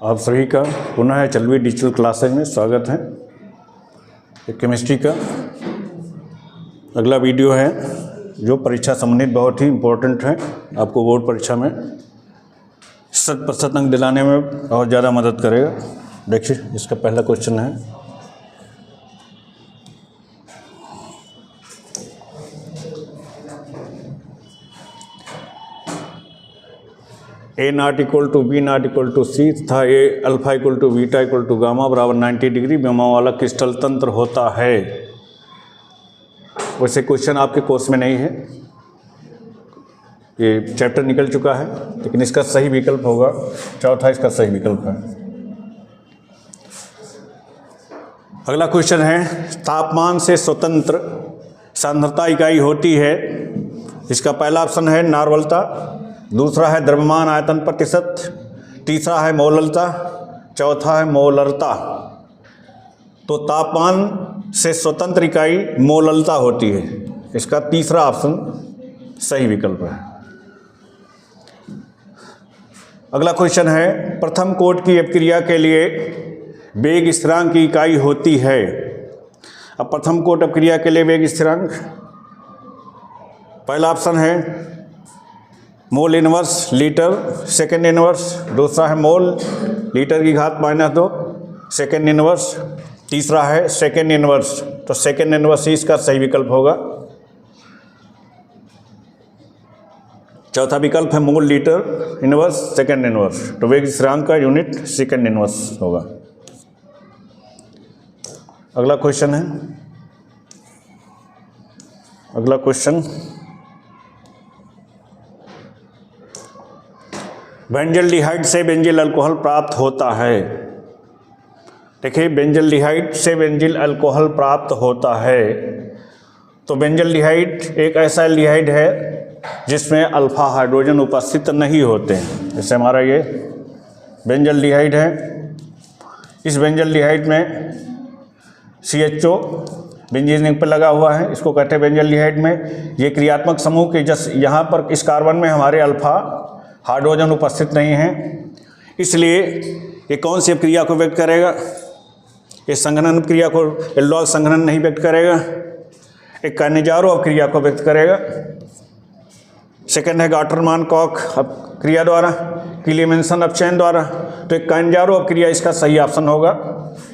आप सभी का पुनः चलवी डिजिटल क्लासेज में स्वागत है। केमिस्ट्री का अगला वीडियो है जो परीक्षा संबंधित बहुत ही इम्पोर्टेंट है, आपको बोर्ड परीक्षा में 100% अंक दिलाने में बहुत ज़्यादा मदद करेगा। देखिए इसका पहला क्वेश्चन है, A not equal to B not equal to C तथा A alpha equal to beta equal to gamma बराबर 90 डिग्री विमा वाला क्रिस्टल तंत्र होता है। वैसे क्वेश्चन आपके कोर्स में नहीं है, ये चैप्टर निकल चुका है, लेकिन इसका सही विकल्प होगा चौथा, इसका सही विकल्प है। अगला क्वेश्चन है, तापमान से स्वतंत्र सांद्रता इकाई होती है। इसका पहला ऑप्शन है नार्वलता, दूसरा है द्रव्यमान आयतन प्रतिशत, तीसरा है मोललता, चौथा है मोलरता। तो तापमान से स्वतंत्र इकाई मोललता होती है, इसका तीसरा ऑप्शन सही विकल्प है। अगला क्वेश्चन है, प्रथम कोट की अपक्रिया के लिए वेग स्थिरांक की इकाई होती है। अब प्रथम कोट अपक्रिया के लिए वेग स्थिरांक, पहला ऑप्शन है mole inverse litre second inverse, दूसरा है मोल लीटर की घात -2 सेकेंड इनवर्स, तीसरा है सेकेंड इनवर्स। तो सेकेंड इनवर्स ही इसका सही विकल्प होगा। चौथा विकल्प है mole litre inverse second inverse, तो वेग स्थिरांक का यूनिट सेकेंड इनवर्स होगा। अगला क्वेश्चन है, अगला क्वेश्चन, बेंजल्डिहाइड से बेंजिल अल्कोहल प्राप्त होता है। देखिए बेंजल्डिहाइड से बेंजिल अल्कोहल प्राप्त होता है। तो बेंजल्डिहाइड एक ऐसा एल्डिहाइड है जिसमें अल्फा हाइड्रोजन उपस्थित नहीं होते हैं। जैसे हमारा ये बेंजल्डिहाइड है, इस बेंजल्डिहाइड में CHO बेंजीन रिंग पर लगा हुआ है, इसको कहते हैं बेंजल्डिहाइड में। ये क्रियात्मक समूह के जस यहाँ पर इस कार्बन में हमारे अल्फा हाइड्रोजन उपस्थित नहीं है, इसलिए ये कौन सी क्रिया को व्यक्त करेगा? ये संघनन क्रिया को, एल्डोल संघनन नहीं व्यक्त करेगा, एक काइनेजारो क्रिया को व्यक्त करेगा। सेकंड है गाटरमान कॉक क्रिया द्वारा, क्लीमेंसन अपचयन द्वारा। तो एक काइनेजारो क्रिया इसका सही ऑप्शन होगा,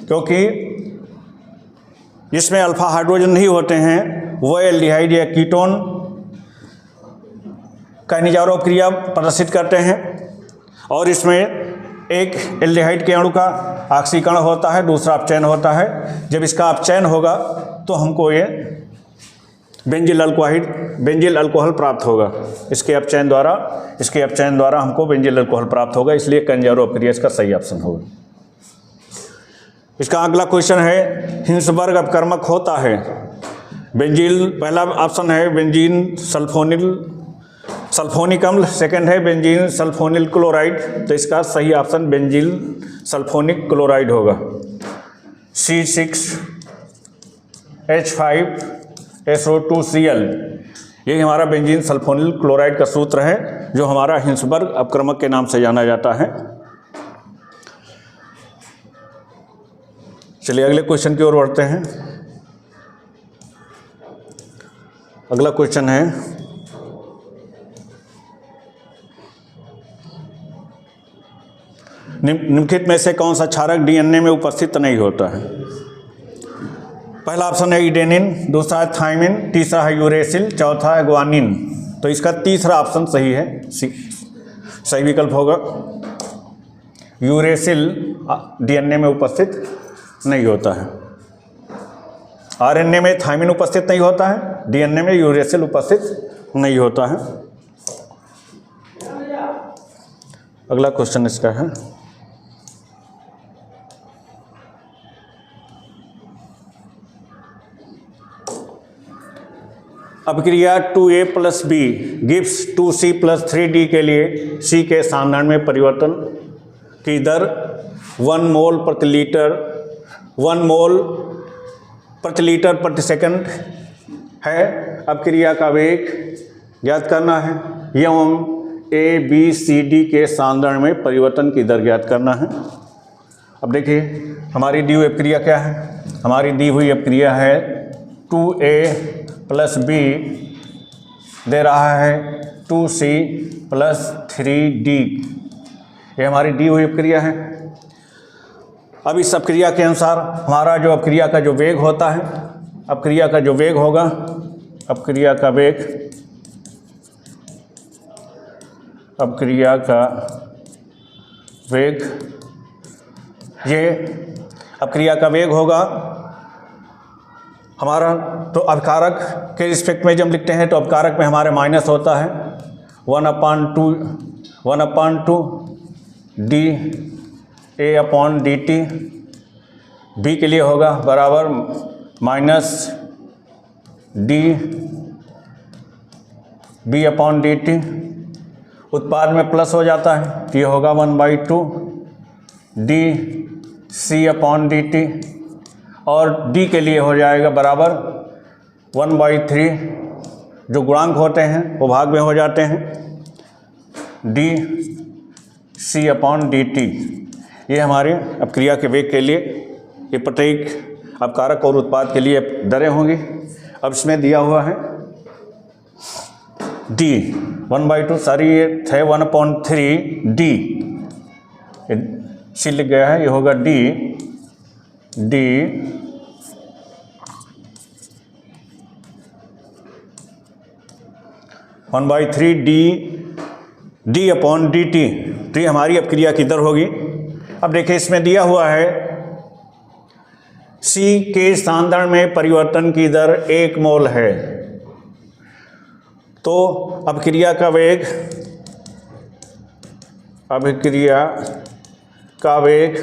क्योंकि जिसमें अल्फा हाइड्रोजन नहीं होते हैं वो एल्डिहाइड या कीटोन काइनेजारो क्रिया प्रदर्शित करते हैं, और इसमें एक एल्डिहाइड के अणु का ऑक्सीकरण होता है, दूसरा अपचयन होता है। जब इसका अपचयन होगा तो हमको ये बेंजिल अल्कोहल प्राप्त होगा। इसके अपचयन द्वारा हमको बेंजिल अल्कोहल प्राप्त होगा, इसलिए काइनेजारो क्रिया इसका सही ऑप्शन होगा। इसका अगला क्वेश्चन है, हिंसबर्ग अपकर्मक होता है। बेंजील, पहला ऑप्शन है बेंजीन सल्फोनिक अम्ल, सेकेंड है बेंजीन सल्फोनिल क्लोराइड। तो इसका सही ऑप्शन बेंजील सल्फोनिक क्लोराइड होगा। C6H5SO2Cl, ये हमारा बेंजीन सल्फोनिल क्लोराइड का सूत्र है, जो हमारा हिंसबर्ग अपकर्मक के नाम से जाना जाता है। चलिए अगले क्वेश्चन की ओर बढ़ते हैं। अगला क्वेश्चन है, निम्नलिखित में से कौन सा क्षारक DNA में उपस्थित नहीं होता है? पहला ऑप्शन है इडेनिन, दूसरा है थायमिन, तीसरा है यूरेसिल, चौथा है ग्वानिन। तो इसका तीसरा ऑप्शन सही है, सही विकल्प होगा। यूरेसिल DNA में उपस्थित नहीं होता है। RNA में थायमिन उपस्थित नहीं होता है, DNA में यूरेसिल उपस्थित नहीं होता है। अगला क्वेश्चन इसका है, अपक्रिया 2A + B gives 2C + 3D के लिए C के सांद्रण में परिवर्तन की दर 1 मोल प्रति लीटर प्रति सेकंड है। अपक्रिया का वेग ज्ञात करना है एवं ABCD के सांद्रण में परिवर्तन की दर ज्ञात करना है। अब देखिए हमारी दी हुई अपक्रिया क्या है, हमारी दी हुई अपक्रिया है 2A + B दे रहा है 2C + 3D, ये हमारी दी हुई अपक्रिया है। अब इस अपक्रिया के अनुसार हमारा जो अपक्रिया का जो वेग होता है, अपक्रिया का जो वेग होगा, अपक्रिया का वेग, अपक्रिया का वेग, ये अपक्रिया का वेग होगा हमारा, तो अपकारक के रिस्पेक्ट में जब हम लिखते हैं तो अपकारक में हमारे माइनस होता है 1/2 dA/dt, b के लिए होगा बराबर -dB/dt, उत्पाद में प्लस हो जाता है तो ये होगा 1/2 dC/dt, और d के लिए हो जाएगा बराबर 1/3, जो गुणांक होते हैं वो भाग में हो जाते हैं, dC/dt। ये हमारे अपक्रिया के वेग के लिए ये प्रत्येक अपकारक और उत्पाद के लिए दरें होंगी। अब इसमें दिया हुआ है d 1/2, सारी ये है 1/3 d, सी लिख गया है, ये होगा d 1/3 dD/dt, तो ये हमारी अपक्रिया की दर होगी। अब देखिए इसमें दिया हुआ है C के सांद्रण में परिवर्तन की दर 1 मोल है, तो अपक्रिया का वेग, अपक्रिया का वेग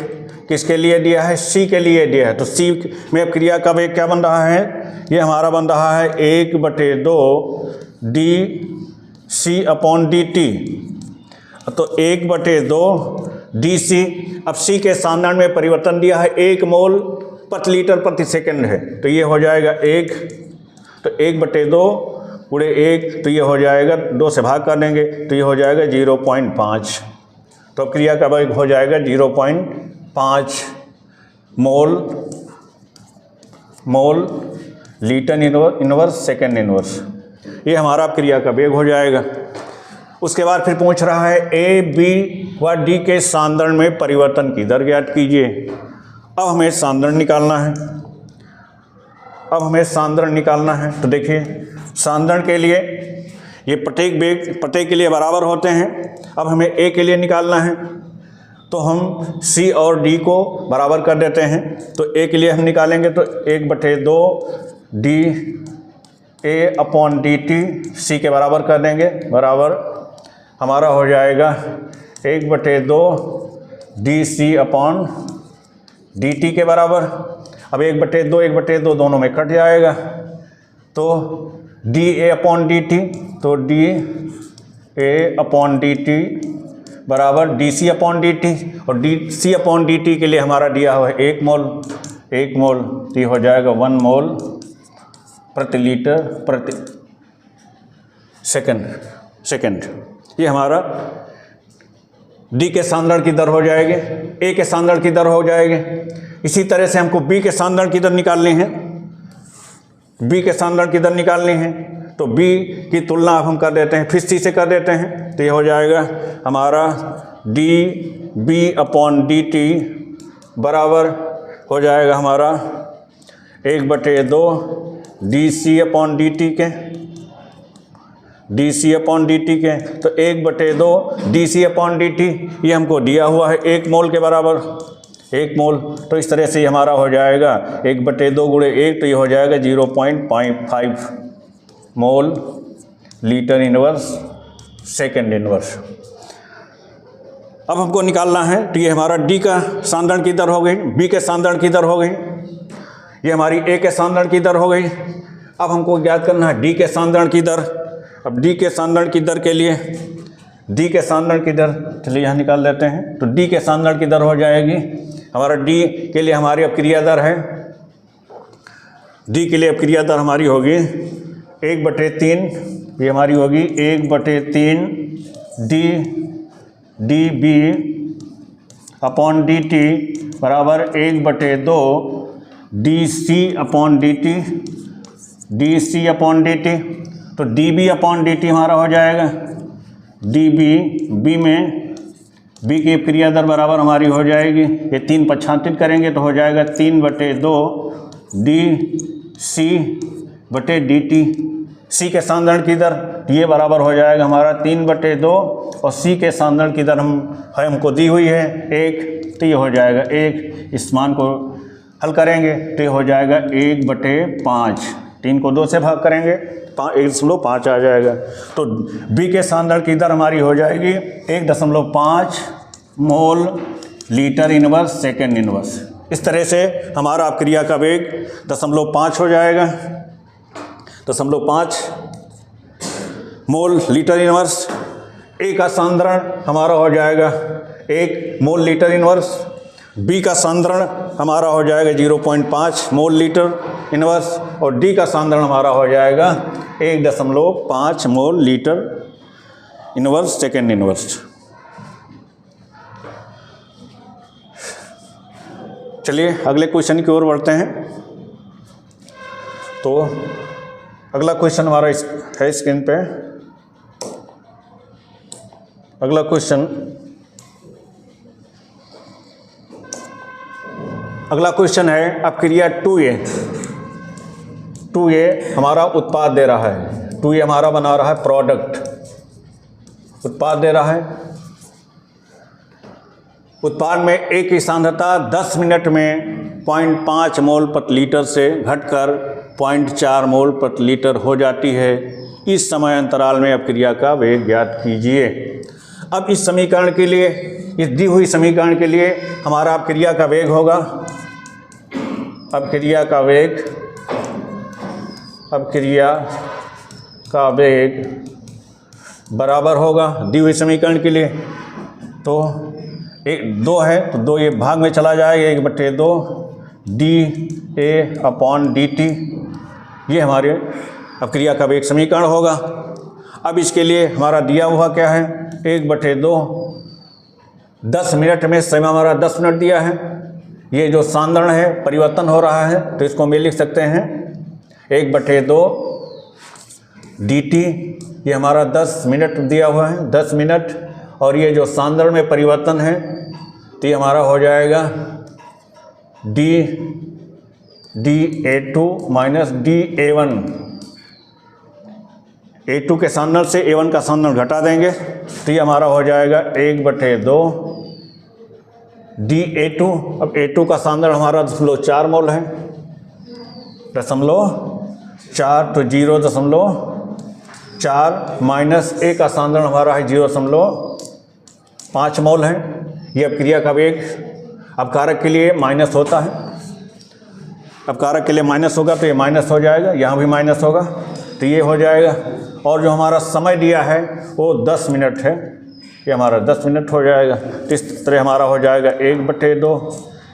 किसके लिए दिया है, C के लिए दिया है, तो C में अपक्रिया का वेग क्या बन रहा है, ये हमारा बन रहा है 1/2 dC/dt, तो 1/2 dC। अब C के सांद्रण में परिवर्तन दिया है 1 मोल प्रति लीटर प्रति सेकंड है, तो ये हो जाएगा 1, तो 1/2 पूरे 1, तो ये हो जाएगा 2 से भाग कर देंगे तो ये हो जाएगा 0.5, तो अपक्रिया का वेग हो जाएगा 0.5 mole litre inverse second inverse, ये हमारा अपक्रिया का वेग हो जाएगा। उसके बाद फिर पूछ रहा है A, B व D के सांद्रण में परिवर्तन की दर ज्ञात कीजिए। अब हमें सांद्रण निकालना है, अब हमें सांद्रण निकालना है, तो देखिए सांद्रण के लिए ये प्रत्येक वेग प्रत्येक के लिए बराबर होते हैं। अब हमें A के लिए निकालना है तो हम C और D को बराबर कर देते हैं, तो A के लिए हम निकालेंगे तो 1/2 dA/dt, C के बराबर कर देंगे, बराबर हमारा हो जाएगा 1/2 dC/dt के बराबर। अब 1/2 दोनों में कट जाएगा, तो dA/dt, तो dA/dt बराबर dC/dt, और dC/dt के लिए हमारा दिया हुआ है 1 मोल, तो ये हो जाएगा 1 मोल प्रति लीटर प्रति सेकंड। ये हमारा D के सांद्रण की दर हो जाएगी, A के सांद्रण की दर हो जाएगी। इसी तरह से हमको B के सांद्रण की दर निकालनी है, B के सांद्रण की दर निकालनी है, तो B की तुलना अब हम कर देते हैं, फिर C से कर देते हैं, तो ये हो जाएगा हमारा dB/dt बराबर हो जाएगा हमारा 1/2 dC/dt के, तो 1/2 dC/dt ये हमको दिया हुआ है 1 मोल के बराबर, 1 मोल, तो इस तरह से हमारा हो जाएगा 1/2 × 1, तो ये हो जाएगा 0.5 mole litre inverse second inverse. अब हमको निकालना है, तो ये हमारा D का सांद्रण की दर हो गई, B के सांद्रण की दर हो गई, ये हमारी A के सांद्रण की दर हो गई। अब हमको ज्ञात करना है D के सांद्रण की दर। अब D के सांद्रण की दर के लिए, D के सांद्रण की दर चलिए यहाँ निकाल लेते हैं, तो D के सांद्रण की दर हो जाएगी हमारा, D के लिए हमारी अपक्रिया दर है, D के लिए अपक्रिया दर हमारी होगी 1/3, ये हमारी होगी 1/3 dB अपॉन डी टी बराबर 1/2 D C upon D T, D C upon D T. तो D B upon D T हमारा हो जाएगा डी बी, बी में बी की क्रिया दर बराबर हमारी हो जाएगी, ये 3 पक्षांतरित करेंगे तो हो जाएगा 3/2 डी सी बटे डी टी। सी के सांद्रण की दर ये बराबर हो जाएगा हमारा 3/2 और सी के सांद्रण की दर हमको दी हुई है 1, तो ये हो जाएगा 1। इस मान को हल करेंगे तो ये हो जाएगा 1/5। 3 को 2 से भाग करेंगे 1.5 आ जाएगा। तो बी के सांद्रण की दर हमारी हो जाएगी 1.5 mole litre inverse second inverse. इस तरह से हमारा अपक्रिया का वेग 0.5 हो जाएगा, 0.5 मोल लीटर इनवर्स। ए का सांद्रण हमारा हो जाएगा 1 मोल लीटर इनवर्स, बी का सांद्रण हमारा हो जाएगा 0.5 मोल लीटर इनवर्स और डी का सांद्रण हमारा हो जाएगा 1.5 mole litre inverse second inverse. चलिए अगले क्वेश्चन की ओर बढ़ते हैं। तो अगला क्वेश्चन हमारा है स्क्रीन पे। अगला क्वेश्चन है अपक्रिया 2A। 2A हमारा उत्पाद दे रहा है, 2A हमारा बना रहा है प्रोडक्ट, उत्पाद दे रहा है। उत्पाद में A की सांद्रता 10 मिनट में 0.5 मोल प्रति लीटर से घटकर 0.4 मोल प्रति लीटर हो जाती है। इस समय अंतराल में अपक्रिया का वेग ज्ञात कीजिए। अब इस समीकरण के लिए, इस दी हुई समीकरण के लिए हमारा अपक्रिया का वेग होगा, अपक्रिया का वेग बराबर होगा दी हुई समीकरण के लिए। तो 2 है तो 2 ये भाग में चला जाएगा, 1/2 D A upon D T, ये हमारे अपक्रिया का वेग समीकरण होगा। अब इसके लिए हमारा दिया हुआ क्या है 1/2, 10 मिनट में समय हमारा 10 मिनट दिया है। ये जो सांद्रण है परिवर्तन हो रहा है तो इसको हम लिख सकते हैं 1/2 डी टी, ये हमारा 10 मिनट दिया हुआ है, 10 मिनट। और ये जो सांद्रण में परिवर्तन है तो ये हमारा हो जाएगा DA2 माइनस DA1। A2 के सांद्रण से A1 का सांद्रण घटा देंगे तो ये हमारा हो जाएगा 1/2 DA2। अब A2 का सांद्रण हमारा 0.4 मोल है, 0.4 तो 0.4 माइनस A का सांद्रण हमारा है 0.5 मोल है। ये अपक्रिया का वेग अपकारक के लिए माइनस होता है, अपकारक के लिए माइनस होगा तो ये माइनस हो जाएगा, यहाँ भी माइनस होगा तो ये हो जाएगा। और जो हमारा समय दिया है वो 10 मिनट है, ये हमारा 10 मिनट हो जाएगा। तो इस तरह हमारा हो जाएगा 1/2,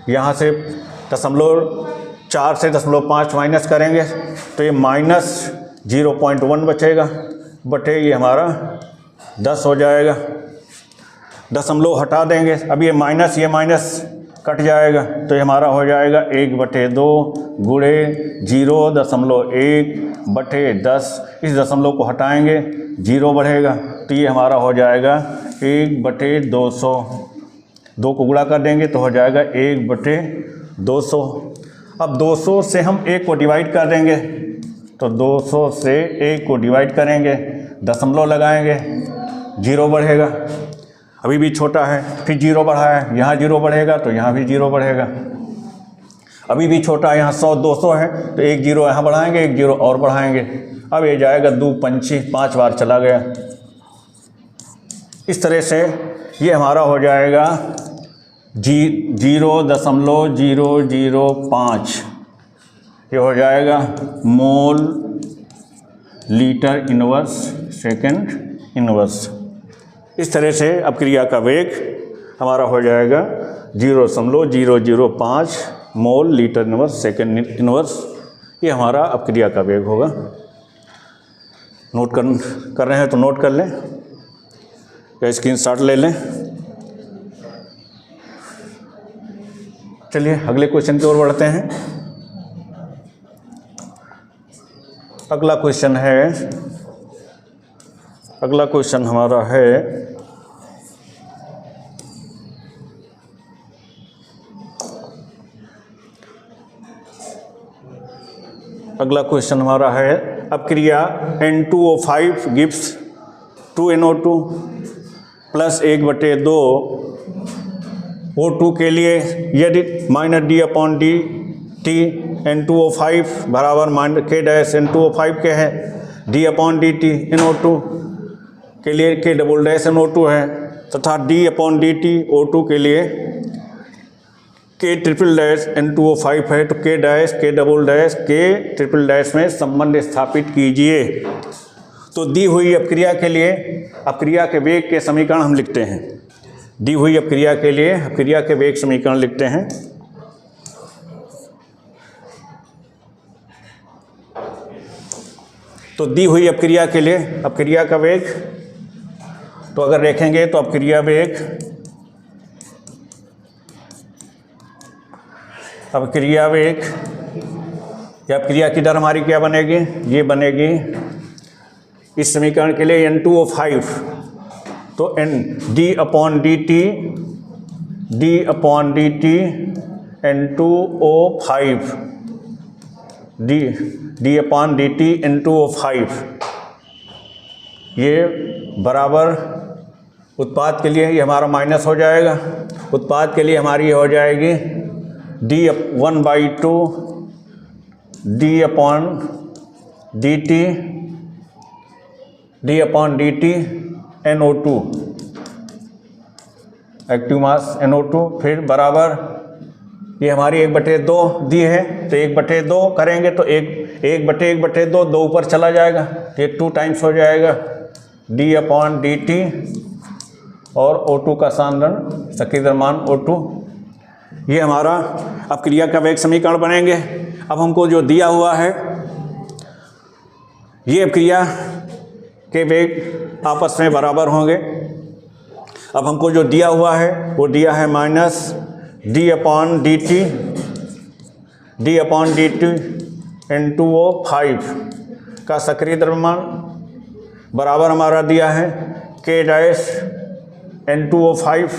यहाँ से 0.4 से 0.5 माइनस करेंगे तो ये माइनस 0.1 बचेगा, बटे ये हमारा 10 हो जाएगा। 0 हटा देंगे, अब ये माइनस कट जाएगा तो ये हमारा हो जाएगा 1/2 गुणे 0.1/10। इस 0 को हटाएंगे 0 बढ़ेगा तो ये हमारा हो जाएगा 1/200। 2 को गुणा कर देंगे तो हो जाएगा 1/200। अब 200 से हम 1 को डिवाइड कर देंगे तो 200 से 1 को डिवाइड करेंगे, 0 लगाएंगे, 0 बढ़ेगा, अभी भी छोटा है, फिर 0 बढ़ा है, यहाँ 0 बढ़ेगा तो यहाँ भी 0 बढ़ेगा, अभी भी छोटा है, यहाँ 100-200 है तो 1 0 यहाँ बढ़ाएंगे, 1 0 और बढ़ाएंगे। अब ये जाएगा 2 पंची 5 बार चला गया। इस तरह से ये हमारा हो जाएगा 0.005, ये हो जाएगा mole litre inverse second inverse. इस तरह से अपक्रिया का वेग हमारा हो जाएगा 0.005 mole litre inverse second inverse. ये हमारा अपक्रिया का वेग होगा। नोट कर रहे हैं तो नोट कर लें या स्क्रीनशॉट ले लें। चलिए अगले क्वेश्चन की ओर बढ़ते हैं। अगला क्वेश्चन हमारा है अपक्रिया N2O5 gives 2NO2 plus 1/2 O2 के लिए यदि -d/dt N2O5 बराबर K डैश N2O5 के है, d/dt NO2 के लिए K डबल डैश NO2 है, तथा d/dt O2 के लिए K ट्रिपल डैश N2O5 है। तो K dash K double dash K triple dash में संबंध स्थापित कीजिए। तो दी हुई अपक्रिया के लिए अपक्रिया के वेग के समीकरण हम लिखते हैं। दी हुई अपक्रिया के लिए अपक्रिया के वेग समीकरण लिखते हैं। तो दी हुई अपक्रिया के लिए अपक्रिया का वेग, तो अगर देखेंगे तो अपक्रिया वेग या अपक्रिया की दर हमारी क्या बनेगी? ये बनेगी इस समीकरण के लिए N2O5 तो d/dt N2O5 d/dt N2O5 ये बराबर उत्पाद के लिए ये हमारा माइनस हो जाएगा। उत्पाद के लिए हमारी ये हो जाएगी d/2 d/dt NO2 active mass NO2, फिर बराबर ये हमारी 1/2 दी है, तो 1/2 करेंगे तो 1/2 2 ऊपर चला जाएगा, तो ये 2 टाइम्स हो जाएगा d/dt और O2 का सांद्रण सक्रिय द्रव्यमान O2। ये हमारा अपक्रिया का वेग समीकरण बनेंगे। अब हमको जो दिया हुआ है ये अपक्रिया के वेग आपस में बराबर होंगे। अब हमको जो दिया हुआ है वो दिया है -d/dt N2O5 का सक्रिय द्रव्यमान बराबर हमारा दिया है K डैश N2O5।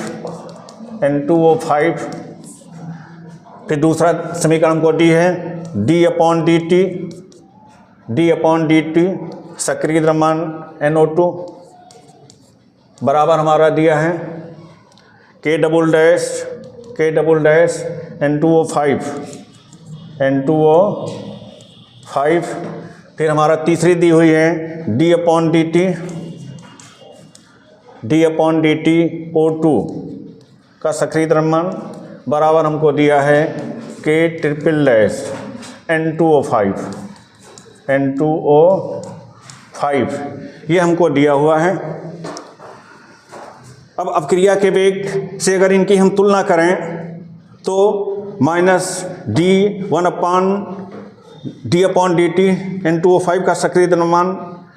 फिर दूसरा समीकरण हमको दी है d/dt सक्रिय द्रव्यमान NO2 बराबर हमारा दिया है K डबल डैश N2O5। फिर हमारा तीसरी दी हुई है d/dt O2 का सक्रिय द्रव्यमान बराबर हमको दिया है K ट्रिपल डैश N2O5 ये हमको दिया हुआ है। अब अपक्रिया के वेग से अगर इनकी हम तुलना करें तो -d/dt N2O5 का सक्रिय द्रव्यमान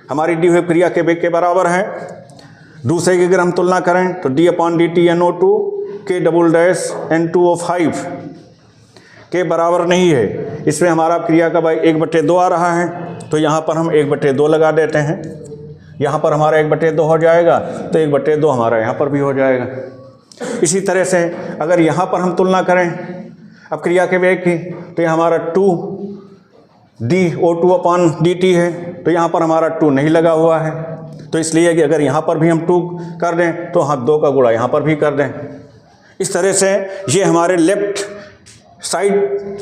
हमारी दी हुई अपक्रिया के वेग के बराबर है। दूसरे की अगर हम तुलना करें तो d/dt NO2 K double dash N2O5 के बराबर नहीं है। इसमें हमारा अपक्रिया का भाई 1/2 आ रहा है, तो यहाँ पर हम 1/2 लगा देते हैं। यहाँ पर हमारा 1/2 हो जाएगा, तो 1/2 हमारा यहाँ पर भी हो जाएगा। इसी तरह से अगर यहाँ पर हम तुलना करें अपक्रिया के वेग की, तो ये हमारा 2d/O2/dt है, तो यहाँ पर हमारा 2 नहीं लगा हुआ है। तो इसलिए कि अगर यहाँ पर भी हम 2 कर दें तो हाँ 2 का गुणा यहाँ पर भी कर दें। इस तरह से ये हमारे लेफ्ट साइड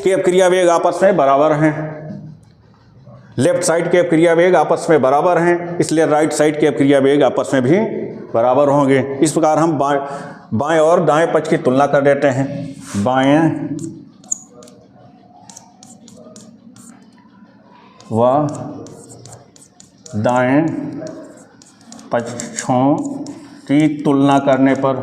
के अपक्रिया वेग आपस में बराबर हैं। लेफ्ट साइड के अपक्रिया वेग आपस में बराबर हैं, इसलिए राइट साइड के अपक्रिया वेग आपस में भी बराबर होंगे। इस प्रकार हम बाएं और दाएं पक्ष की तुलना कर देते हैं। बाएं व दाएं पक्षों की तुलना करने पर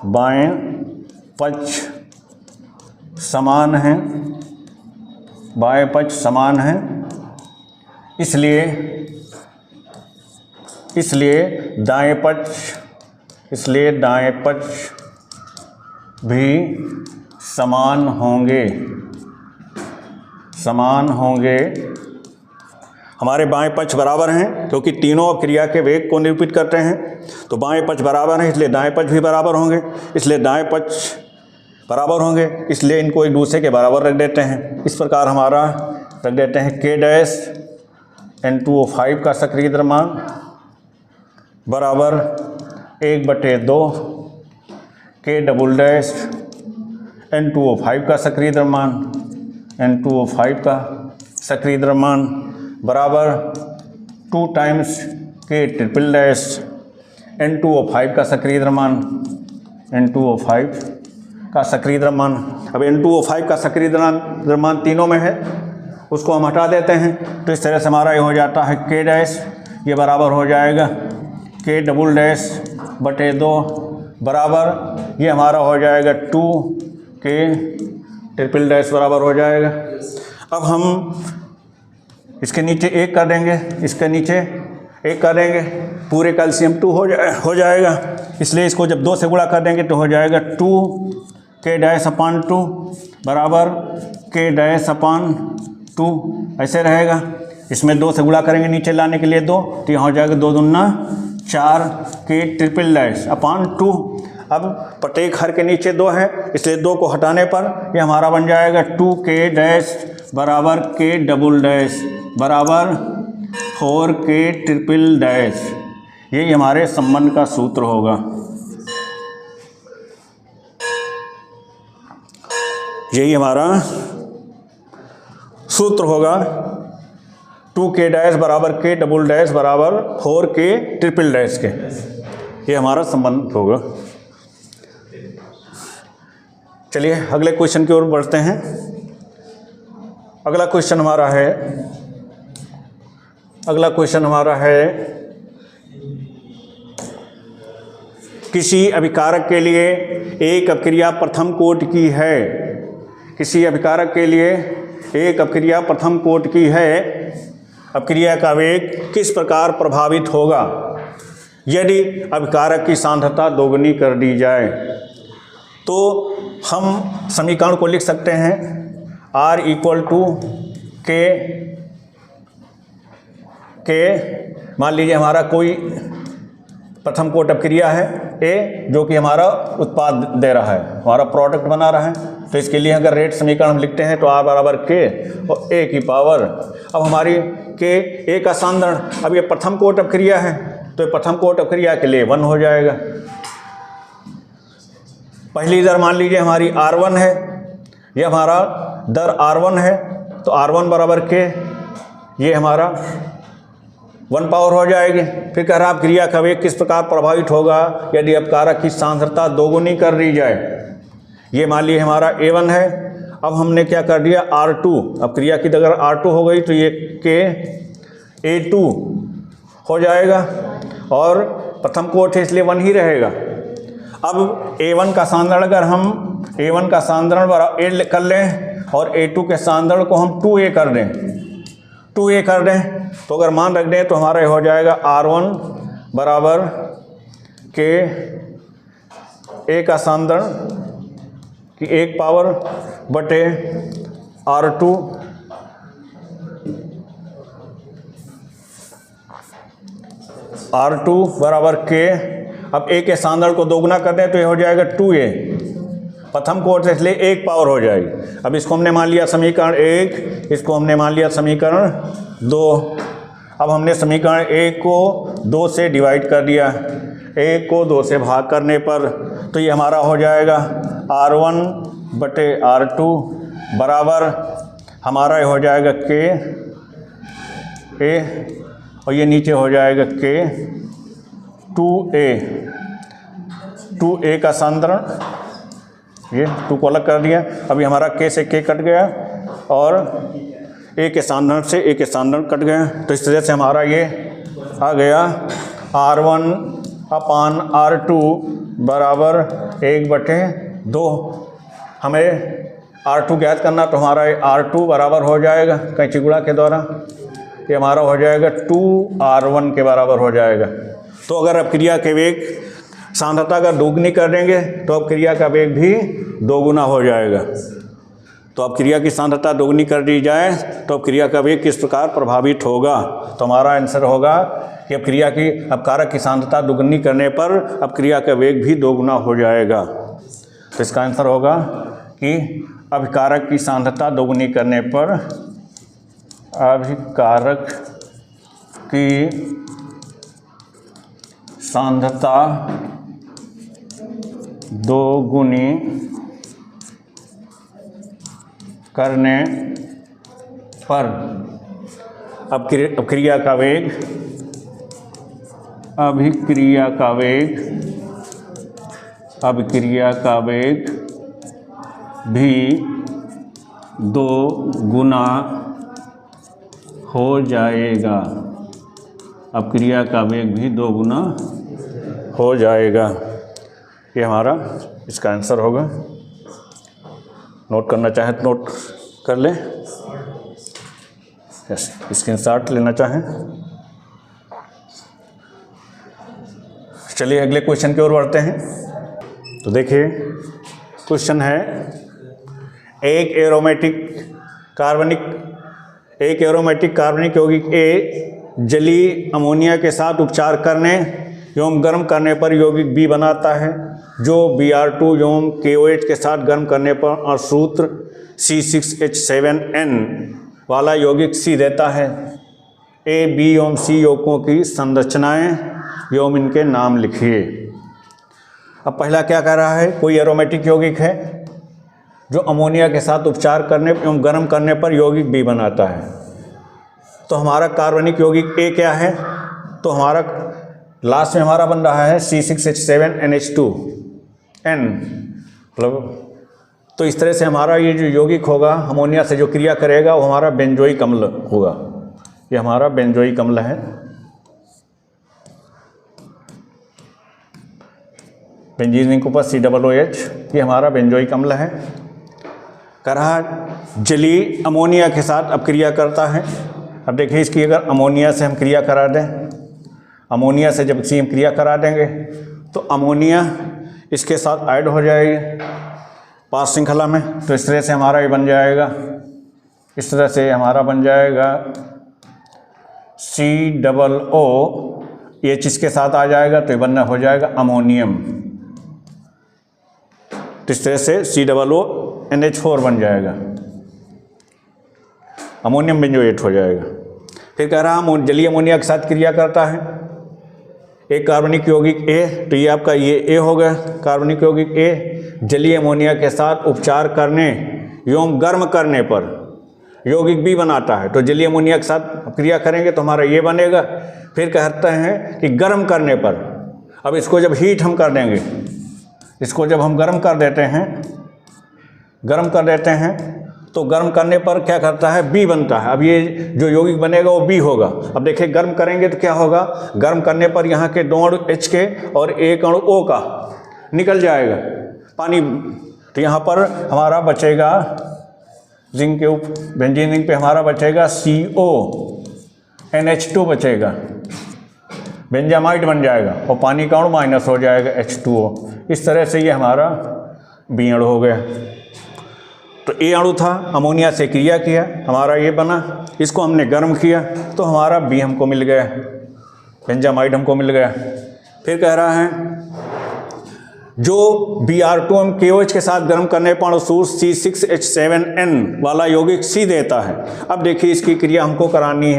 बाएं पक्ष समान हैं, इसलिए इसलिए दाएं पक्ष भी समान होंगे। हमारे बाएं पक्ष बराबर हैं क्योंकि तीनों क्रिया के वेग को निरूपित करते हैं, तो बाएं पक्ष बराबर हैं इसलिए दाएं पक्ष भी बराबर होंगे, इसलिए दाएं पक्ष बराबर होंगे, इसलिए इनको एक दूसरे के बराबर रख देते हैं। इस प्रकार हमारा रख देते हैं K डैश N2O5 का सक्रिय द्रव्यमान बराबर 1/2 K डबल डैश N2O5 का सक्रिय द्रव्यमान बराबर 2 times K triple dash N2O5 का सक्रिय द्रव्यमान। अब N2O5 का सक्रिय द्रव्यमान तीनों में है, उसको हम हटा देते हैं, तो इस तरह से हमारा ये हो जाता है K डैश, ये बराबर हो जाएगा K डबल डैश बटे 2 बराबर ये हमारा हो जाएगा 2 K ट्रिपल डैश बराबर हो जाएगा। अब हम इसके नीचे 1 कर देंगे, इसके नीचे 1 कर देंगे, पूरे कैल्शियम 2 हो जाएगा, इसलिए इसको जब 2 से गुणा कर देंगे तो हो जाएगा 2 K डैश अपान 2 बराबर K डैश अपान 2 ऐसे रहेगा। इसमें 2 से गुणा करेंगे नीचे लाने के लिए 2, तो यहाँ हो जाएगा 2 दूना 4 K ट्रिपल डैश अपान 2। अब प्रत्येक हर के नीचे 2 है, इसलिए 2 को हटाने पर ये हमारा बन जाएगा 2K डैश बराबर K डबल डैश बराबर 4K ट्रिपल डैश। यही हमारे संबंध का सूत्र होगा। यही हमारा सूत्र होगा 2K डैश बराबर K डबल डैश बराबर 4K ट्रिपल डैश के, ये हमारा संबंध होगा। चलिए अगले क्वेश्चन की ओर बढ़ते हैं। अगला क्वेश्चन हमारा है किसी अभिकारक के लिए एक अपक्रिया प्रथम कोटि की है। किसी अभिकारक के लिए एक अपक्रिया प्रथम कोटि की है, अपक्रिया का वेग किस प्रकार प्रभावित होगा यदि अभिकारक की सांद्रता दोगुनी कर दी जाए। तो हम समीकरण को लिख सकते हैं R इक्वल टू के मान लीजिए हमारा कोई प्रथम कोटि अपक्रिया है A जो कि हमारा उत्पाद दे रहा है, हमारा प्रोडक्ट बना रहा है, तो इसके लिए अगर रेट समीकरण हम लिखते हैं तो R बराबर K और A की पावर। अब हमारी K A का सांद्रण, अब ये प्रथम कोटि अपक्रिया है तो ये प्रथम कोटि अपक्रिया के लिए 1 हो जाएगा। पहली दर मान लीजिए हमारी R1 है, ये हमारा दर R1 है, तो R1 बराबर K, ये हमारा 1 पावर हो जाएगी। फिर कह रहा है क्रिया का वेग किस प्रकार प्रभावित होगा यदि अपकारक की सांद्रता दोगुनी कर दी जाए। ये मान लीजिए हमारा A1 है, अब हमने क्या कर दिया R2, अब क्रिया की अगर R2 हो गई तो ये K A2 हो जाएगा और प्रथम कोटि इसलिए 1 ही रहेगा। अब A1 का सांद्रण अगर हम A1 का सांद्रण A कर लें और A2 के सांद्रण को हम 2A कर दें, तो अगर मान रख दें तो हमारा हो जाएगा R1 बराबर K A का सांद्रण की 1 पावर बटे R2 बराबर K। अब A के सांद्रण को दोगुना कर दें तो ये हो जाएगा 2A, प्रथम कोटि इसलिए 1 पावर हो जाएगी। अब इसको हमने मान लिया समीकरण 1, इसको हमने मान लिया समीकरण 2। अब हमने समीकरण 1 को 2 से डिवाइड कर दिया, 1 को 2 से भाग करने पर तो ये हमारा हो जाएगा R1 बटे R2 बराबर हमारा हो जाएगा K A और ये नीचे हो जाएगा K 2A का सांद्रण, ये 2 को अलग कर दिया। अभी हमारा K से K कट गया और A के सांद्रण से A के सांद्रण कट गया, तो इस तरह से हमारा ये आ गया R1 अपान R2 बराबर 1/2। हमें R2 ज्ञात करना, तो हमारा R2 बराबर हो जाएगा कैंची गुणा के द्वारा ये हमारा हो जाएगा 2R1 के बराबर हो जाएगा। तो अगर अब क्रिया के वेग सांद्रता का दोगुनी कर देंगे तो अब क्रिया का वेग भी दोगुना हो जाएगा। तो अब क्रिया की सांद्रता दोगुनी कर दी जाए तो अब क्रिया का वेग किस प्रकार प्रभावित होगा। तो हमारा आंसर होगा कि अब क्रिया की अब कारक की सांद्रता दोगुनी करने पर अब क्रिया का वेग भी दोगुना हो जाएगा। तो इसका आंसर होगा कि अभिकारक की सांद्रता दोगुनी करने पर अभिकारक की सांद्रता दोगुनी करने पर अब क्रिया का वेग अभिक्रिया का वेग भी 2 गुना हो जाएगा। अब क्रिया का वेग भी 2 गुना हो जाएगा। ये हमारा इसका आंसर होगा। नोट करना चाहें तो नोट कर लें, यस स्क्रीनशॉट लेना चाहें। चलिए अगले क्वेश्चन की ओर बढ़ते हैं। तो देखिए क्वेश्चन है, एक एरोमेटिक कार्बनिक यौगिक ए जलीय अमोनिया के साथ उपचार करने एवं गर्म करने पर यौगिक बी बनाता है, जो Br2 एवं KOH के साथ गर्म करने पर और सूत्र C6H7N वाला यौगिक C देता है। ए, बी एवं सी यौगिकों की संरचनाएं एवं इनके नाम लिखिए। अब पहला क्या कह रहा है, कोई एरोमेटिक यौगिक है जो अमोनिया के साथ उपचार करने एवं गर्म करने पर यौगिक बी बनाता है। तो हमारा कार्बनिक यौगिक ए क्या है, तो हमारा लास्ट में हमारा बन रहा है C6H7NH2N, मतलब तो इस तरह से हमारा ये जो यौगिक होगा अमोनिया से जो क्रिया करेगा वो हमारा बेंजोइक अम्ल होगा। ये हमारा बेंजोइक अम्ल है। बेंजीन के ऊपर COOH, ये हमारा बेंजोइक अम्ल है। कह रहा जलीय अमोनिया के साथ अब क्रिया करता है। अब देखिए इसकी अगर अमोनिया से हम क्रिया करा दें, अमोनिया से जब हम क्रिया करा देंगे तो अमोनिया इसके साथ ऐड हो जाएगी पास श्रृंखला में। तो इस तरह से हमारा ये बन जाएगा, इस तरह से हमारा बन जाएगा COOH इसके साथ आ जाएगा तो ये बनना हो जाएगा अमोनियम। तो इस तरह से COONH4 बन जाएगा, अमोनियम बेंजोएट हो जाएगा। फिर कह रहा जलीय अमोनिया के साथ क्रिया करता है एक कार्बनिक यौगिक ए, तो ये आपका ये ए हो गया कार्बनिक यौगिक ए, जलीय अमोनिया के साथ उपचार करने एवं गर्म करने पर यौगिक बी बनाता है। तो जलीय अमोनिया के साथ क्रिया करेंगे तो हमारा ये बनेगा। फिर कहते हैं कि गर्म करने पर, अब इसको जब हीट हम कर देंगे, इसको जब हम गर्म कर देते हैं तो गर्म करने पर क्या करता है, बी बनता है। अब ये जो यौगिक बनेगा वो बी होगा। अब देखिए गर्म करेंगे तो क्या होगा, गर्म करने पर यहाँ के 2 अणु H के और 1 अणु O का निकल जाएगा पानी। तो यहाँ पर हमारा बचेगा जिंक के बेंजीन रिंग पे हमारा बचेगा CONH2 बचेगा, बेंजामाइड बन जाएगा और पानी का अणु माइनस हो जाएगा H2O। इस तरह से ये हमारा बी अणु हो गया। तो ए अणु था, अमोनिया से क्रिया किया, हमारा ये बना, इसको हमने गर्म किया तो हमारा बी हमको मिल गया, बेंजामाइड हमको मिल गया। फिर कह रहा है जो Br2 KOH के साथ गर्म करने पर अणुसूत्र C6H7N वाला यौगिक C देता है। अब देखिए इसकी क्रिया हमको करानी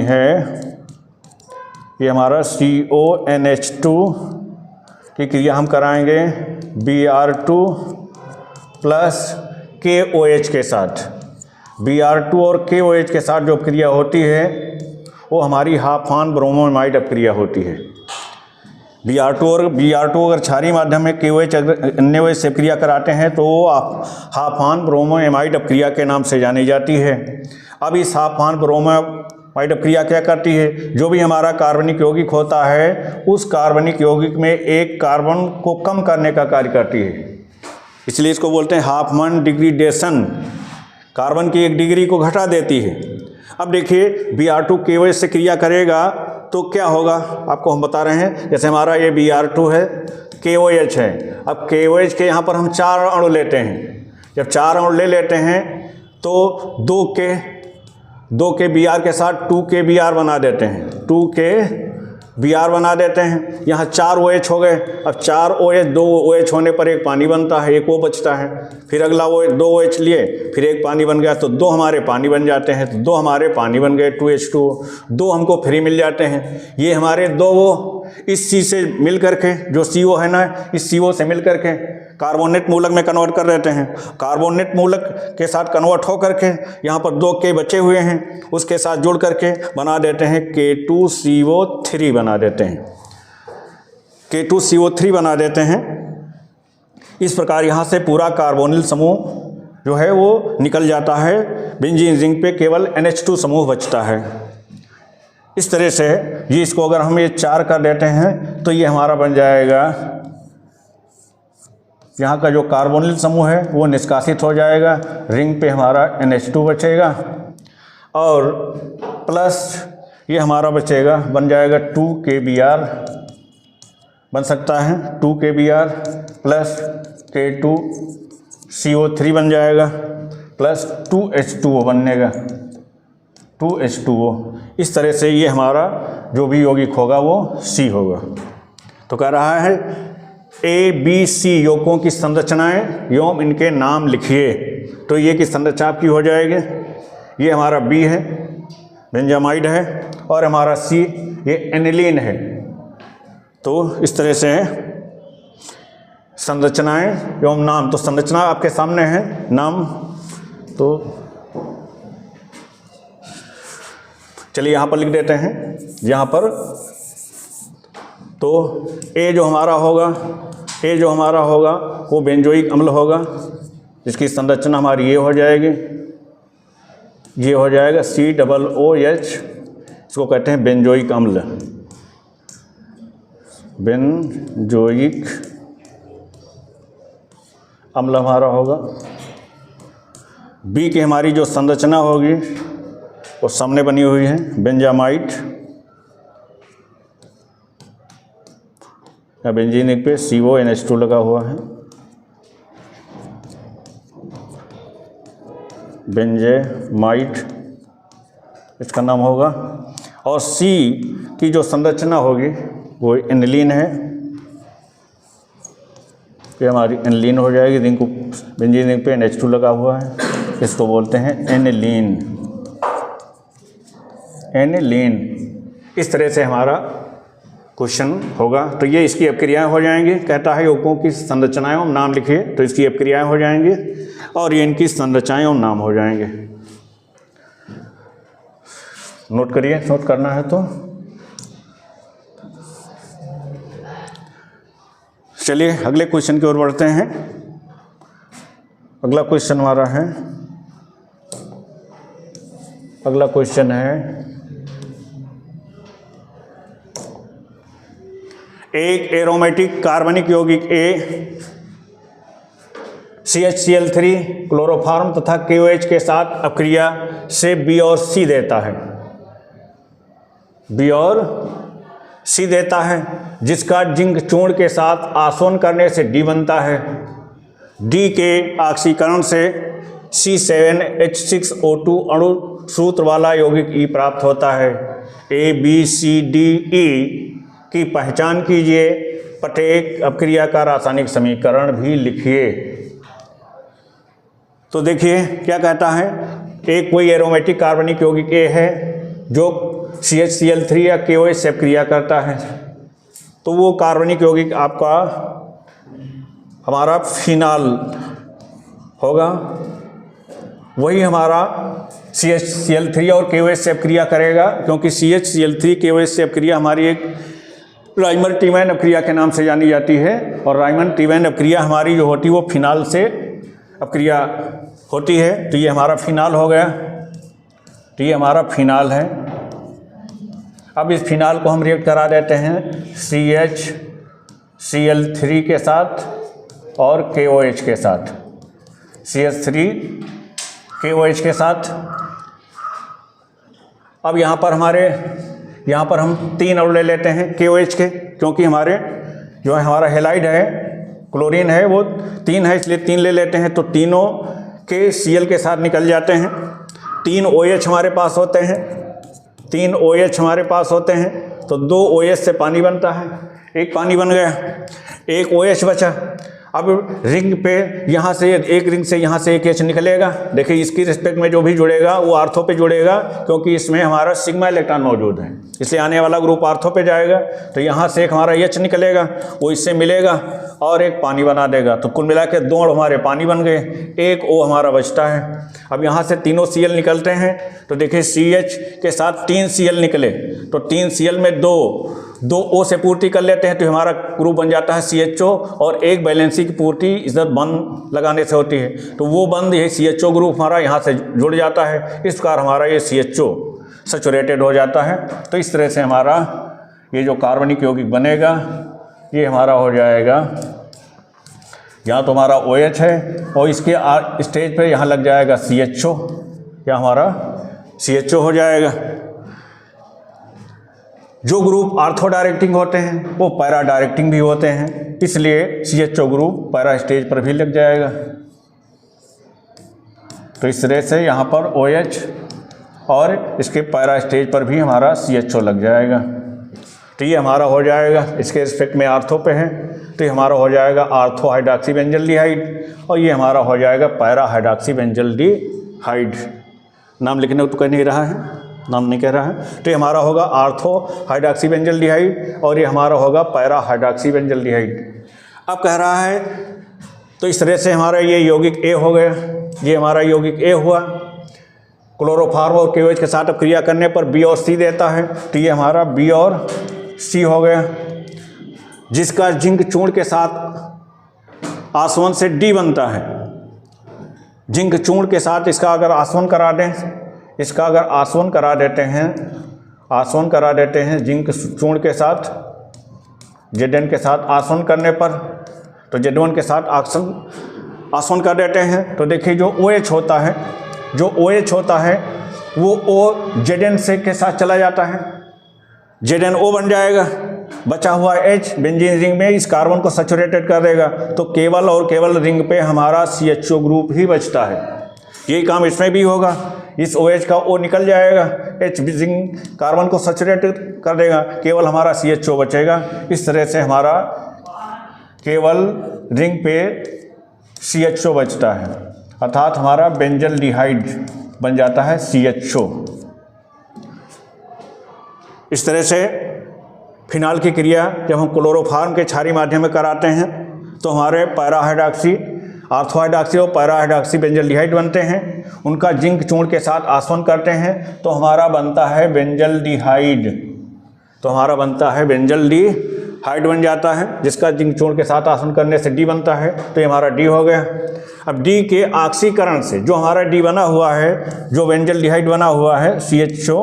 है, ये हमारा CONH2 की क्रिया हम कराएंगे Br2 प्लस KOH के साथ। Br2 और KOH के साथ जो क्रिया होती है वो हमारी हाफान ब्रोमोएमाइड अपक्रिया होती है। Br2 अगर क्षारीय माध्यम में KOH अन्य वजह से क्रिया कराते हैं तो वो हाफान ब्रोमोएमाइड अपक्रिया के नाम से जानी जाती है। अब इस हाफान ब्रोमोएमाइड अपक्रिया क्या करती है, जो भी हमारा कार्बनिक यौगिक होता है उस कार्बनिक यौगिक में एक कार्बन को कम करने का कार्य करती है। इसलिए इसको बोलते हैं हाफमैन डिग्रेडेशन कार्बन की एक डिग्री को घटा देती है। अब देखिए Br2 KOH से क्रिया करेगा तो क्या होगा, आपको हम बता रहे हैं। जैसे हमारा ये Br2 है, KOH है। अब KOH के यहाँ पर हम 4 अणु लेते हैं। जब 4 अणु ले लेते हैं तो 2 के Br के साथ 2 के Br बना देते हैं, 2 के Br बना देते हैं। यहाँ 4 OH हो गए। अब 4 OH, 2 OH होने पर एक पानी बनता है, एक वो बचता है। फिर अगला वो 2 OH लिए, फिर एक पानी बन गया, तो 2 हमारे पानी बन जाते हैं। तो 2 हमारे पानी बन गए, 2H2। 2 हमको फ्री मिल जाते हैं। ये हमारे 2 वो इस C से मिल करके, जो CO है ना, इस CO से मिल करके कार्बोनेट मूलक में कन्वर्ट कर देते हैं। कार्बोनेट मूलक के साथ कन्वर्ट हो करके यहाँ पर 2 K बचे हुए हैं, उसके साथ जुड़ करके बना देते हैं K2CO3 बना देते हैं, K2CO3 बना देते हैं। इस प्रकार यहाँ से पूरा कार्बोनिल समूह जो है वो निकल जाता है। बेंजीन रिंग पे केवल NH2 समूह बचता है। इस तरह से ये इसको अगर हम ये 4 कर देते हैं तो ये हमारा बन जाएगा, यहाँ का जो कार्बोनिल समूह है वो निष्कासित हो जाएगा। रिंग पे हमारा NH2 बचेगा और प्लस ये हमारा बचेगा, बन जाएगा 2 के Br बन सकता है, 2 के Br प्लस K2CO3 बन जाएगा प्लस 2H2O बनेगा, 2H2O। इस तरह से ये हमारा जो भी यौगिक होगा वो C होगा। तो कह रहा है ABC यौगिकों की संरचनाएं एवं इनके नाम लिखिए। तो ये की संरचना आपकी हो जाएगी। ये हमारा B है, बेंजामाइड है, और हमारा C ये एनिलीन है। तो इस तरह से संरचनाएं एवं नाम। तो संरचना आपके सामने है, नाम तो चलिए यहाँ पर लिख देते हैं। यहाँ पर तो A जो हमारा होगा वो बेंजोइक अम्ल होगा, जिसकी संरचना हमारी ये हो जाएगी, ये हो जाएगा COOH। इसको कहते हैं बेंजोइक अम्ल, बेंजोइक अम्ल हमारा होगा। B की हमारी जो संरचना होगी वो सामने बनी हुई है, बेंजामाइड या बेंजीन पे CONH2 लगा हुआ है, बेंजामाइड इसका नाम होगा। और C की जो संरचना होगी वो एनिलीन है, ये हमारी एनिलीन हो जाएगी। रिंग को बेंजीन रिंग पे NH2 लगा हुआ है, इसको बोलते हैं एनिलीन, एनिलीन। इस तरह से हमारा क्वेश्चन होगा। तो ये इसकी अपक्रियाएं हो जाएंगी। कहता है यौगिकों की संरचनाएं और नाम लिखिए, तो इसकी अपक्रियाएं हो जाएंगी और ये इनकी संरचनाएं और नाम हो जाएंगे। नोट करिए, नोट करना है तो चलिए अगले क्वेश्चन की ओर बढ़ते हैं। अगला क्वेश्चन हमारा है, अगला क्वेश्चन है, एक एरोमेटिक कार्बनिक यौगिक A CHCl3 क्लोरोफॉर्म तथा KOH के साथ अपक्रिया से B और C देता है, B और C देता है, जिसका जिंक चूर्ण के साथ आसवन करने से D बनता है। D के ऑक्सीकरण से C7H6O2 अणु सूत्र वाला यौगिक E प्राप्त होता है। ABCDE की पहचान कीजिए, प्रत्येक अपक्रिया का रासायनिक समीकरण भी लिखिए। तो देखिए क्या कहता है, एक कोई एरोमेटिक कार्बनिक यौगिक A है जो CHCl3 या KOH से अपक्रिया करता है, तो वो कार्बनिक यौगिक आपका हमारा फिनाल होगा। वही हमारा CHCl3 और KOH से अपक्रिया करेगा, क्योंकि CHCl3 KOH से अपक्रिया हमारी एक राइमर टीवैन अपक्रिया के नाम से जानी जाती है। और राइमर टीवैन अपक्रिया हमारी जो होती है वो फिनाल से अपक्रिया होती है। तो ये हमारा फिनाल हो गया, तो ये हमारा फिनाल है। अब इस फिनाल को हम रिएक्ट करा देते हैं CHCl3 के साथ और KOH के साथ। CH3 KOH के साथ। अब यहाँ पर हम 3 और ले लेते हैं KOH के, क्योंकि हमारे जो है हमारा हेलाइड है, क्लोरीन है, वो 3 है, इसलिए 3 ले लेते हैं। तो तीनों के Cl के साथ निकल जाते हैं। 3 OH हमारे पास होते हैं, 3 OH हमारे पास होते हैं, तो 2 OH से पानी बनता है, एक पानी बन गया, एक OH बचा। अब रिंग पे यहाँ से एक रिंग से यहाँ से एक H निकलेगा। देखिए इसकी रिस्पेक्ट में जो भी जुड़ेगा वो आर्थो पे जुड़ेगा, क्योंकि इसमें हमारा सिग्मा इलेक्ट्रॉन मौजूद है, इसलिए आने वाला ग्रुप आर्थो पे जाएगा। तो यहाँ से एक हमारा H निकलेगा, वो इससे मिलेगा और एक पानी बना देगा। तो कुल मिला के 2 हमारे पानी बन गए, एक O हमारा बचता है। अब यहाँ से तीनों Cl निकलते हैं, तो देखिए CH के साथ 3 Cl निकले, तो 3 Cl में 2 O से पूर्ति कर लेते हैं, तो हमारा ग्रुप बन जाता है CHO, और एक बैलेंसी की पूर्ति इधर बंद लगाने से होती है, तो वो बंद ये CHO ग्रुप हमारा यहाँ से जुड़ जाता है। इस प्रकार हमारा ये CHO सैचुरेटेड हो जाता है। तो इस तरह से हमारा ये जो कार्बनिक यौगिक बनेगा ये हमारा हो जाएगा, यहाँ तो हमारा OH है और इसके स्टेज पे यहाँ लग जाएगा CHO, या हमारा CHO हो जाएगा। जो ग्रुप आर्थो डायरेक्टिंग होते हैं वो पैरा डायरेक्टिंग भी होते हैं, इसलिए CHO ग्रुप पैरा स्टेज पर भी लग जाएगा। तो इस तरह से यहाँ पर OH और इसके पैरा स्टेज पर भी हमारा CHO लग जाएगा। तो ये हमारा हो जाएगा, इसके रिस्पेक्ट में आर्थो पे है, तो ये हमारा हो जाएगा आर्थो हाइड्रॉक्सी बेंजल्डिहाइड, और ये हमारा हो जाएगा पैरा हाइड्रॉक्सी बेंजल्डिहाइड। नाम लिखने को तो कह नहीं रहा है, नाम नहीं कह रहा है। तो ये हमारा होगा आर्थो हाइड्रॉक्सी बेंजल्डिहाइड और ये हमारा होगा पैरा हाइड्रॉक्सी बेंजल्डिहाइड। अब कह रहा है, तो इस तरह से हमारा ये यौगिक A हो गया, ये हमारा यौगिक A हुआ। क्लोरोफॉर्म और KOH के साथ अब क्रिया करने पर B और C देता है, तो ये हमारा B और C हो गया, जिसका जिंक चूर्ण के साथ आसवन से D बनता है। जिंक चूर्ण के साथ इसका अगर आसवन करा दें, इसका अगर आसवन करा देते हैं जिंक चूर्ण के साथ, Zn के साथ आसवन करने पर, तो Z1 के साथ आसवन कर देते हैं, तो देखिए जो OH होता है वो O Zn से के साथ चला जाता है, ZnO बन जाएगा। बचा हुआ H बेंजीन रिंग में इस कार्बन को सैचुरेटेड कर देगा, तो केवल और केवल रिंग पे हमारा CHO ग्रुप ही बचता है। यही काम इसमें भी होगा, इस OH का O निकल जाएगा, H रिंग कार्बन को सैचुरेटेड कर देगा, केवल हमारा CHO बचेगा। इस तरह से हमारा केवल रिंग पे CHO बचता है, अर्थात हमारा बेंजल्डिहाइड बन जाता है CHO। इस तरह से फिनाल की क्रिया जब हम क्लोरोफॉर्म के क्षारीय माध्यम में कराते हैं तो हमारे पैरा हाइड्रॉक्सी, आर्थो हाइड्रॉक्सी और पैरा हाइड्रॉक्सी बेंजल्डिहाइड बनते हैं। उनका जिंक चूर्ण के साथ आसवन करते हैं तो हमारा बनता है बेंजल्डिहाइड, तो हमारा बनता है बेंजल्डिहाइड बन जाता है, जिसका जिंक चूर्ण के साथ आसवन करने से D बनता है, तो ये हमारा D हो गया। अब D के ऑक्सीकरण से जो हमारा D बना हुआ है, जो बेंजल्डिहाइड बना हुआ है CHO,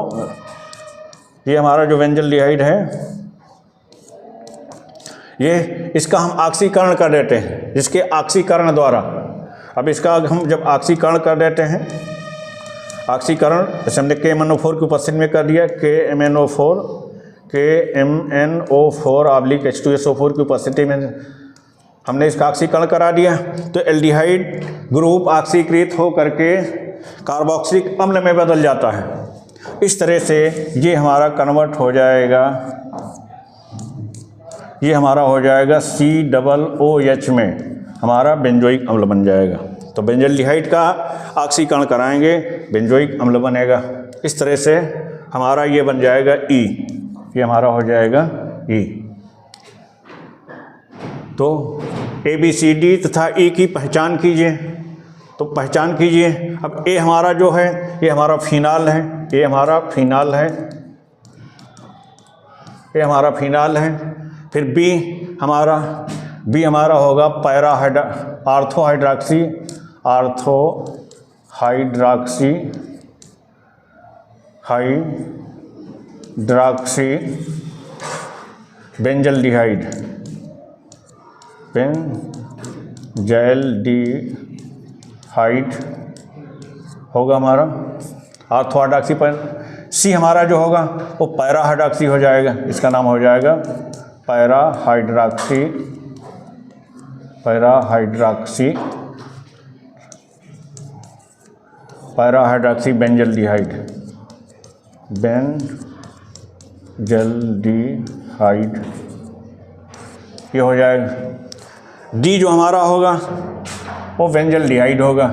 ये हमारा जो बेंजल्डिहाइड है ये, इसका हम ऑक्सीकरण कर देते हैं, जिसके ऑक्सीकरण द्वारा, अब इसका हम जब ऑक्सीकरण कर देते हैं, ऑक्सीकरण जैसे हमने KMnO4 की उपस्थिति में कर दिया, KMnO4 H2SO4 की उपस्थिति में हमने इसका ऑक्सीकरण करा दिया, तो एल्डिहाइड ग्रुप ऑक्सीकृत हो करके कार्बोक्सिलिक अम्ल में बदल जाता है। इस तरह से ये हमारा कन्वर्ट हो जाएगा, ये हमारा हो जाएगा COOH में हमारा बेंजोइक अम्ल बन जाएगा। तो बेंजल्डिहाइड का ऑक्सीकरण कराएंगे, बेंजोइक अम्ल बनेगा। इस तरह से हमारा ये बन जाएगा E, ये हमारा हो जाएगा E। तो ABCD तथा E की पहचान कीजिए, तो पहचान कीजिए। अब A हमारा जो है ये हमारा फिनाल है, ये हमारा फिनाल है, ये हमारा फिनाल है। फिर B हमारा होगा पैरा आर्थो हाइड्रॉक्सी बेंजल्डिहाइड, होगा हमारा ऑर्थो हाइड्रॉक्सी पर। सी हमारा जो होगा वो पैरा हाइड्रॉक्सी हो जाएगा, इसका नाम हो जाएगा para hydroxy, para hydroxy, para hydroxy benzaldehyde, benzaldehyde ये हो जाएगा। डी जो हमारा होगा वो बेंजल्डिहाइड होगा,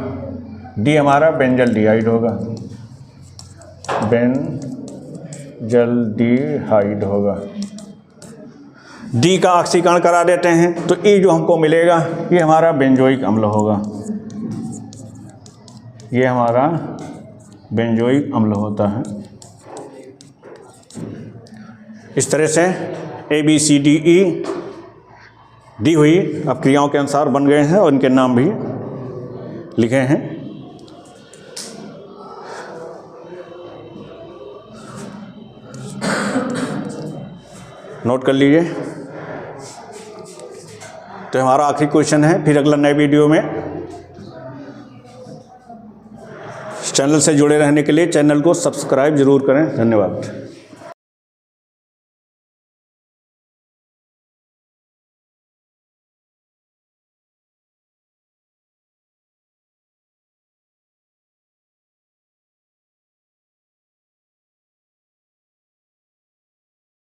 डी हमारा बेंजल्डिहाइड होगा, बेंजल्डिहाइड होगा। डी का ऑक्सीकरण करा देते हैं तो ई जो हमको मिलेगा ये हमारा बेंजोइक अम्ल होगा, ये हमारा बेंजोइक अम्ल होता है। इस तरह से A B C D E दी हुई अब क्रियाओं के अनुसार बन गए हैं और इनके नाम भी लिखे हैं। नोट कर लीजिए। तो हमारा आखिरी क्वेश्चन है, फिर अगला नए वीडियो में। चैनल से जुड़े रहने के लिए चैनल को सब्सक्राइब जरूर करें। धन्यवाद।